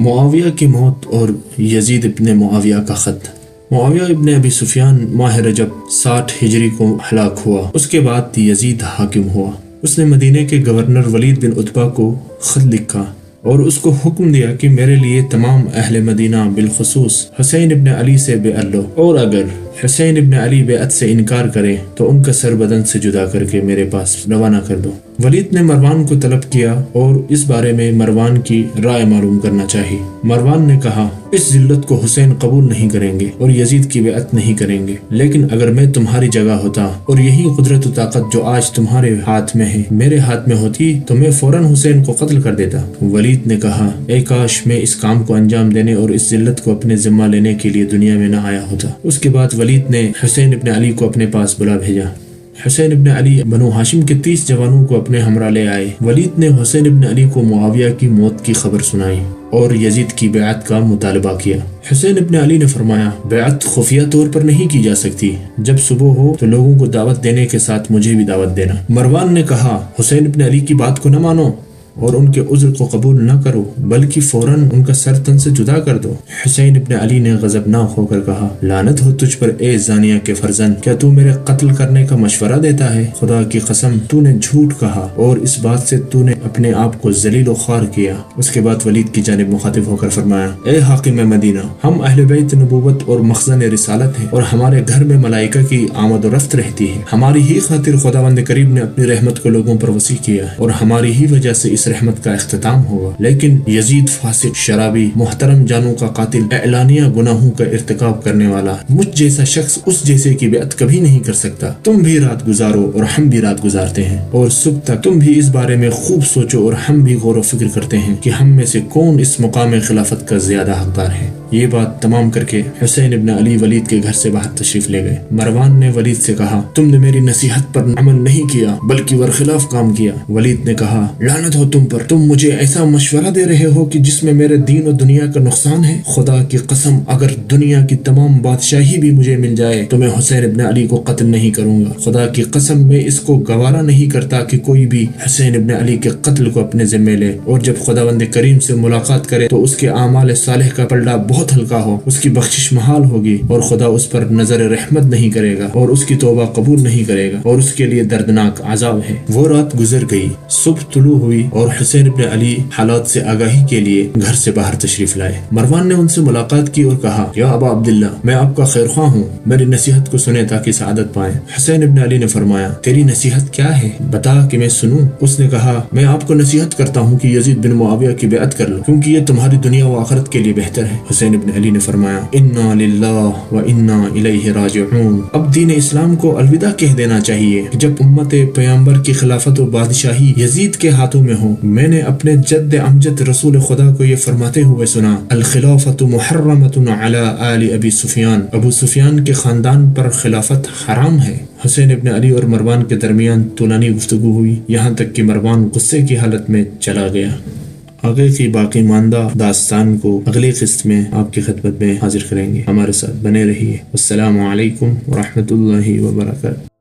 معاویہ کی موت اور یزید ابن معاویہ کا خط۔ معاویہ ابن ابی سفیان ماہ رجب 60 ہجری کو ہلاک ہوا۔ اس کے بعد یزید حاکم ہوا۔ اس نے مدینے کے گورنر ولید بن عتبہ کو خط لکھا اور اس کو حکم دیا کہ میرے لیے تمام اہل مدینہ بالخصوص حسین ابن علی سے بیعت لو، اور اگر حسین ابن علی بیعت سے انکار کرے تو ان کا سر بدن سے جدا کر کے میرے پاس روانہ کر دو۔ ولید نے مروان کو طلب کیا اور اس بارے میں مروان کی رائے معلوم کرنا چاہی۔ مروان نے کہا اس ذلت کو حسین قبول نہیں کریں گے اور یزید کی بیعت نہیں کریں گے، لیکن اگر میں تمہاری جگہ ہوتا اور یہی قدرت و طاقت جو آج تمہارے ہاتھ میں ہے میرے ہاتھ میں ہوتی تو میں فوراً حسین کو قتل کر دیتا۔ ولید نے کہا اے کاش میں اس کام کو انجام دینے اور اس ذلت کو اپنے ذمہ لینے کے لیے دنیا میں نہ آیا ہوتا۔ اس کے بعد ولید نے حسین ابن علی کو اپنے پاس بلا بھیجا۔ حسین ابن علی بنو ہاشم کے 30 جوانوں کو اپنے ہمراہ لے آئے۔ ولید نے حسین ابن علی کو معاویہ کی موت کی خبر سنائی اور یزید کی بیعت کا مطالبہ کیا۔ حسین ابن علی نے فرمایا بیعت خفیہ طور پر نہیں کی جا سکتی، جب صبح ہو تو لوگوں کو دعوت دینے کے ساتھ مجھے بھی دعوت دینا۔ مروان نے کہا حسین ابن علی کی بات کو نہ مانو اور ان کے عذر کو قبول نہ کرو، بلکہ فوراً ان کا سر تن سے جدا کر دو۔ حسین ابن علی نے غضبناک ہو کر کہا لعنت ہو تجھ پر اے زانیہ کے فرزند، کیا تو میرے قتل کرنے کا مشورہ دیتا ہے؟ خدا کی قسم تو نے جھوٹ کہا اور اس بات سے تو نے اپنے آپ کو ذلیل و خوار کیا۔ اس کے بعد ولید کی جانب مخاطب ہو کر فرمایا اے حاکم مدینہ، ہم اہل بیت نبوت اور مخزن رسالت ہیں اور ہمارے گھر میں ملائکہ کی آمد و رفت رہتی ہے۔ ہماری ہی خاطر خداوند کریم نے اپنی رحمت کو لوگوں پر وسیع کیا اور ہماری ہی وجہ سے اس رحمت کا اختتام ہوگا، لیکن یزید فاسق، شرابی، محترم جانوں کا قاتل، اعلانیہ گناہوں کا ارتکاب کرنے والا، مجھ جیسا شخص اس جیسے کی بیعت کبھی نہیں کر سکتا۔ تم بھی رات گزارو اور ہم بھی رات گزارتے ہیں اور صبح تک تم بھی اس بارے میں خوب سوچو اور ہم بھی غور و فکر کرتے ہیں کہ ہم میں سے کون اس مقام خلافت کا زیادہ حقدار ہے۔ یہ بات تمام کر کے حسین ابن علی ولید کے گھر سے باہر تشریف لے گئے۔ مروان نے ولید سے کہا تم نے میری نصیحت پر عمل نہیں کیا بلکہ ورخلاف کام کیا۔ ولید نے کہا لعنت ہو تم پر، تم مجھے ایسا مشورہ دے رہے ہو کہ جس میں میرے دین و دنیا کا نقصان ہے۔ خدا کی قسم اگر دنیا کی تمام بادشاہی بھی مجھے مل جائے تو میں حسین ابن علی کو قتل نہیں کروں گا۔ خدا کی قسم میں اس کو گوارا نہیں کرتا کہ کوئی بھی حسین ابن علی کے قتل کو اپنے ذمے لے، اور جب خداوند کریم سے ملاقات کرے تو اس کے اعمال صالح کا پلڑا بہت ہلکا ہو، اس کی بخشش محال ہوگی اور خدا اس پر نظر رحمت نہیں کرے گا اور اس کی توبہ قبول نہیں کرے گا اور اس کے لیے دردناک عذاب ہے۔ وہ رات گزر گئی، صبح طلوع ہوئی اور حسین ابن علی حالات سے آگاہی کے لیے گھر سے باہر تشریف لائے۔ مروان نے ان سے ملاقات کی اور کہا یا ابا عبداللہ، میں آپ کا خیر خواہ ہوں، میری نصیحت کو سنیں تاکہ سعادت پائیں۔ حسین ابن علی نے فرمایا تیری نصیحت کیا ہے، بتا کہ میں سنوں۔ اس نے کہا میں آپ کو نصیحت کرتا ہوں کہ یزید بن معاویہ کی بیعت کر لو، کیونکہ یہ تمہاری دنیا و آخرت کے لیے بہتر ہے۔ حسین ابن علی نے فرمایا انا للہ و انا الیہ راجعون، اب دین اسلام کو الوداع کہہ دینا چاہیے۔ جب امت پیغمبر کی خلافت و بادشاہی یزید کے ہاتھوں میں ہو، میں نے اپنے جد امجد رسول خدا کو یہ فرماتے ہوئے سنا الخلافت محرمۃ علی آل ابی سفیان، ابو سفیان کے خاندان پر خلافت حرام ہے۔ حسین ابن علی اور مروان کے درمیان طولانی گفتگو ہوئی، یہاں تک کہ مروان غصے کی حالت میں چلا گیا۔ آگے کی باقی ماندہ داستان کو اگلی قسط میں آپ کی خدمت میں حاضر کریں گے، ہمارے ساتھ بنے رہیے۔ السلام علیکم ورحمۃ اللہ وبرکاتہ۔